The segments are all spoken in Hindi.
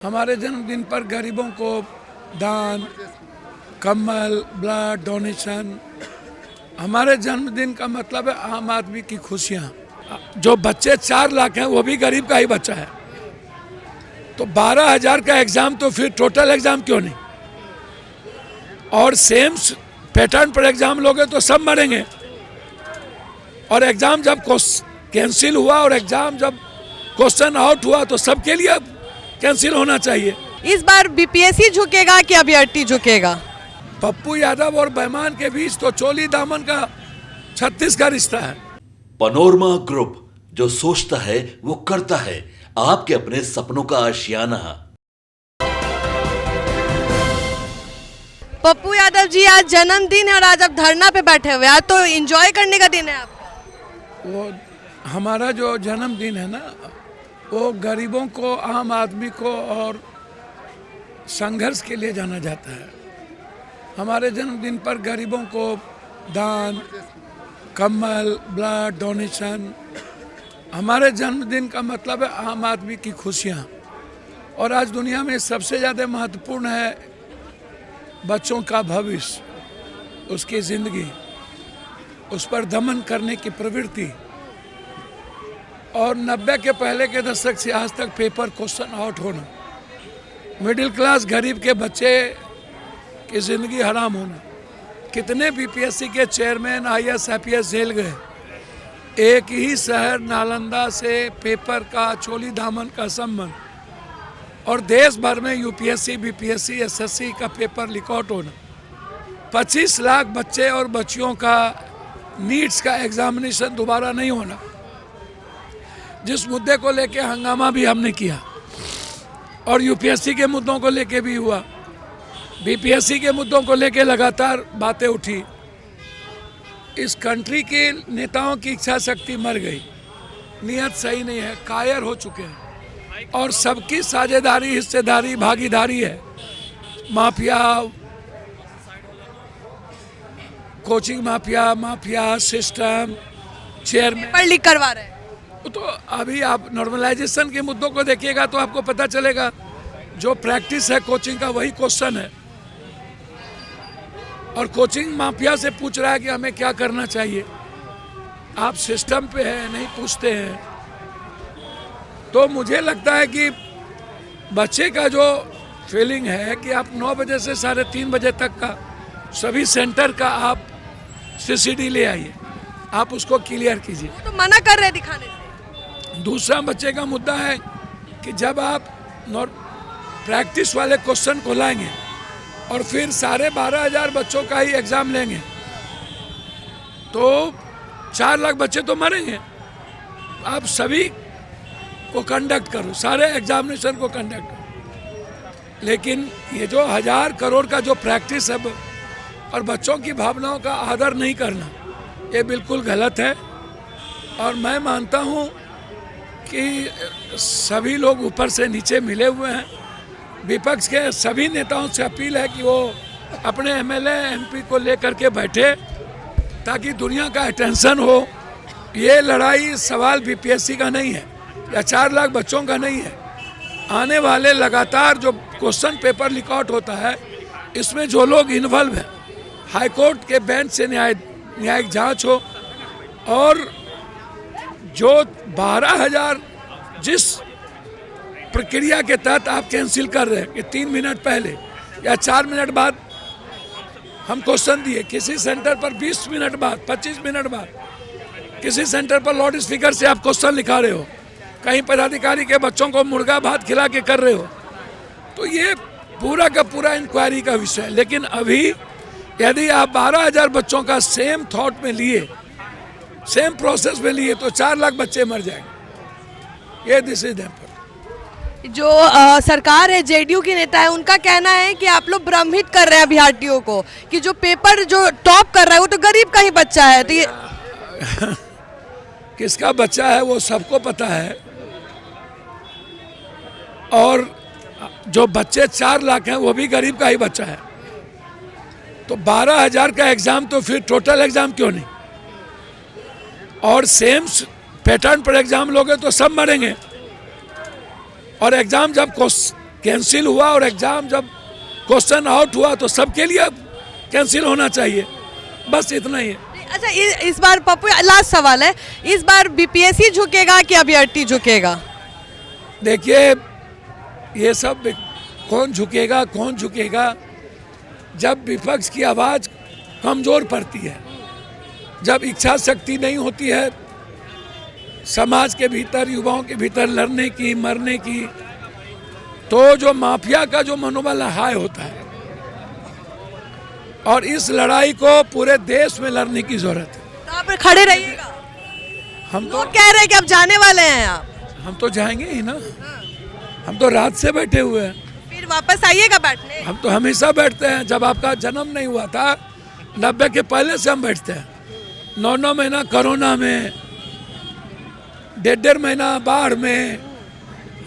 हमारे जन्मदिन पर गरीबों को दान, कम्बल, ब्लड डोनेशन। हमारे जन्मदिन का मतलब है आम आदमी की खुशियाँ। जो बच्चे 4 लाख हैं वो भी गरीब का ही बच्चा है। तो 12,000 का एग्जाम, तो फिर टोटल एग्जाम क्यों नहीं? और सेम पैटर्न पर एग्जाम लोगे तो सब मरेंगे। और एग्जाम जब कैंसिल हुआ और एग्जाम जब क्वेश्चन आउट हुआ तो सबके लिए कैंसिल होना चाहिए। इस बार बीपीएससी झुकेगा कि अभ्यर्थी झुकेगा? पप्पू यादव और बेईमान के बीच तो चोली दामन का 36 का रिश्ता है। पनोरमा ग्रुप, जो सोचता है वो करता है। आपके अपने सपनों का आशियाना। पप्पू यादव जी, आज जन्मदिन है और आज आप धरना पे बैठे हुए हैं, आज तो एंजॉय करने का दिन है आपका। वो हमारा जो जन्मदिन है ना, वो गरीबों को, आम आदमी को और संघर्ष के लिए जाना जाता है। हमारे जन्मदिन पर गरीबों को दान, कम्बल, ब्लड डोनेशन। हमारे जन्मदिन का मतलब है आम आदमी की खुशियाँ। और आज दुनिया में सबसे ज़्यादा महत्वपूर्ण है बच्चों का भविष्य, उसकी ज़िंदगी, उस पर दमन करने की प्रवृत्ति। और 90 के पहले के दशक से आज तक पेपर क्वेश्चन आउट होना, मिडिल क्लास गरीब के बच्चे की ज़िंदगी हराम होना। कितने बीपीएससी के चेयरमैन आईएएस आईपीएस जेल गए। एक ही शहर नालंदा से पेपर का चोली दामन का संबंध, और देश भर में यूपीएससी, बीपीएससी, एसएससी का पेपर लीक आउट होना। 25 लाख बच्चे और बच्चियों का नीट्स का एग्जामिनेशन दोबारा नहीं होना, जिस मुद्दे को लेके हंगामा भी हमने किया। और यूपीएससी के मुद्दों को लेके भी हुआ, बीपीएससी के मुद्दों को लेके लगातार बातें उठी। इस कंट्री के नेताओं की इच्छा शक्ति मर गई, नियत सही नहीं है, कायर हो चुके हैं। और सबकी साझेदारी, हिस्सेदारी, भागीदारी है। Mafia, coaching mafia, system, chairman paper leak करवा रहे हैं। तो अभी आप नॉर्मलाइजेशन के मुद्दों को देखिएगा तो आपको पता चलेगा, जो प्रैक्टिस है कोचिंग का वही क्वेश्चन है। और कोचिंग माफिया से पूछ रहा है कि हमें क्या करना चाहिए। आप सिस्टम पे है, नहीं पूछते हैं। तो मुझे लगता है कि बच्चे का जो फीलिंग है कि आप 9 बजे से 3:30 बजे तक का सभी सेंटर का आप सीसीडी ले आइए, आप उसको क्लियर कीजिए। तो मना कर रहे हैं दिखाने से। दूसरा बच्चे का मुद्दा है कि जब आप प्रैक्टिस वाले क्वेश्चन को लाएंगे और फिर 12,500 बच्चों का ही एग्जाम लेंगे तो 4 लाख बच्चे तो मरेंगे। आप सभी को कंडक्ट करो, सारे एग्जामिनेशन को कंडक्ट करो। लेकिन ये जो 1000 करोड़ का जो प्रैक्टिस है और बच्चों की भावनाओं का आदर नहीं करना, ये बिल्कुल गलत है। और मैं मानता हूँ कि सभी लोग ऊपर से नीचे मिले हुए हैं। विपक्ष के सभी नेताओं से अपील है कि वो अपने एमएलए एमपी को लेकर के बैठे ताकि दुनिया का अटेंशन हो। ये लड़ाई सवाल बीपीएससी का नहीं है या 4 लाख बच्चों का नहीं है। आने वाले लगातार जो क्वेश्चन पेपर लीक आउट होता है, इसमें जो लोग इन्वॉल्व हैं, हाईकोर्ट के बेंच से न्यायिक जांच हो। और जो 12,000 जिस प्रक्रिया के तहत आप कैंसिल कर रहे हैं कि 3 मिनट पहले या 4 मिनट बाद हम क्वेश्चन दिए, किसी सेंटर पर 20 मिनट बाद, 25 मिनट बाद, किसी सेंटर पर लाउड स्पीकर से आप क्वेश्चन लिखा रहे हो, कहीं पदाधिकारी के बच्चों को मुर्गा भात खिला के कर रहे हो, तो ये पूरा का पूरा इंक्वायरी का विषय है। लेकिन अभी यदि आप 12,000 बच्चों का सेम थॉट में लिए, सेम प्रोसेस में लिए, तो 4 लाख बच्चे मर जाएंगे। ये दिस इज जो सरकार है, जेडीयू के नेता है, उनका कहना है कि आप लोग भ्रमित कर रहे हैं अभ्यर्थियों को कि जो पेपर जो टॉप कर रहा है वो तो गरीब का ही बच्चा है। तो ये किसका बच्चा है वो सबको पता है। और जो बच्चे 4 लाख हैं वो भी गरीब का ही बच्चा है। तो 12,000 का एग्जाम, तो फिर टोटल एग्जाम क्यों नहीं? और सेम पैटर्न पर एग्जाम लोगे तो सब मरेंगे। और एग्जाम जब कैंसिल हुआ और एग्ज़ाम जब क्वेश्चन आउट हुआ तो सबके लिए कैंसिल होना चाहिए, बस इतना ही है। अच्छा, इस बार पप्पू, लास्ट सवाल है, इस बार बीपीएससी झुकेगा कि अभ्यर्थी झुकेगा? देखिए, ये सब कौन झुकेगा जब विपक्ष की आवाज़ कमज़ोर पड़ती है, जब इच्छा शक्ति नहीं होती है समाज के भीतर, युवाओं के भीतर लड़ने की, मरने की, तो जो माफिया का जो मनोबल हाई होता है। और इस लड़ाई को पूरे देश में लड़ने की जरूरत है। तो आप खड़े रहिएगा। हम तो लोग कह रहे हैं कि अब जाने वाले हैं आप। हम तो जाएंगे ही ना, हम तो रात से बैठे हुए हैं। फिर वापस आइएगा बैठने? हम तो हमेशा बैठते हैं। जब आपका जन्म नहीं हुआ था 90 के पहले से हम बैठते हैं। 9 महीना कोरोना में, 1.5 महीना बाढ़ में,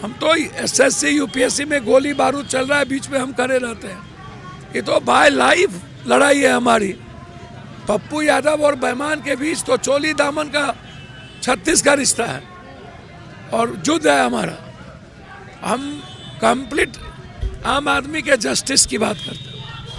हम तो SSC UPSC में गोली बारूद चल रहा है, बीच में हम खड़े रहते हैं। ये तो बाय लाइफ लड़ाई है हमारी। पप्पू यादव और बैमान के बीच तो चोली दामन का 36 का रिश्ता है और युद्ध है हमारा। हम कंप्लीट आम आदमी के जस्टिस की बात करते हैं।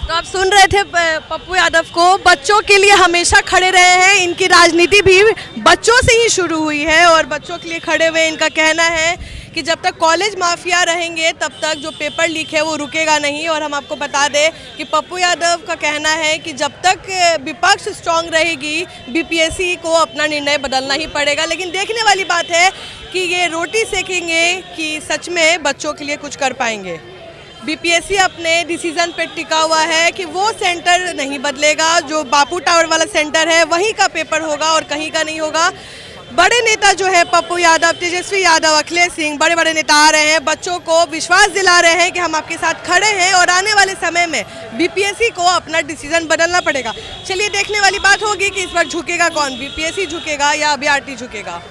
तो आप सुन रहे थे पप्पू यादव को, बच्चों के लिए हमेशा खड़े रहे हैं। इनकी राजनीति भी बच्चों से ही शुरू हुई है और बच्चों के लिए खड़े हुए। इनका कहना है कि जब तक कॉलेज माफिया रहेंगे तब तक जो पेपर लीक है वो रुकेगा नहीं। और हम आपको बता दें कि पप्पू यादव का कहना है कि जब तक विपक्ष स्ट्रांग रहेगी, बीपीएससी को अपना निर्णय बदलना ही पड़ेगा। लेकिन देखने वाली बात है कि ये रोटी सेकेंगे कि सच में बच्चों के लिए कुछ कर पाएंगे। बीपीएससी अपने डिसीजन पे टिका हुआ है कि वो सेंटर नहीं बदलेगा, जो बापू टावर वाला सेंटर है वहीं का पेपर होगा और कहीं का नहीं होगा। बड़े नेता जो है पप्पू यादव, तेजस्वी यादव, अखिलेश सिंह, बड़े बड़े नेता आ रहे हैं, बच्चों को विश्वास दिला रहे हैं कि हम आपके साथ खड़े हैं और आने वाले समय में बीपीएससी को अपना डिसीजन बदलना पड़ेगा। चलिए, देखने वाली बात होगी कि इस बार झुकेगा कौन, बीपीएससी झुकेगा या अभ्यर्थी झुकेगा।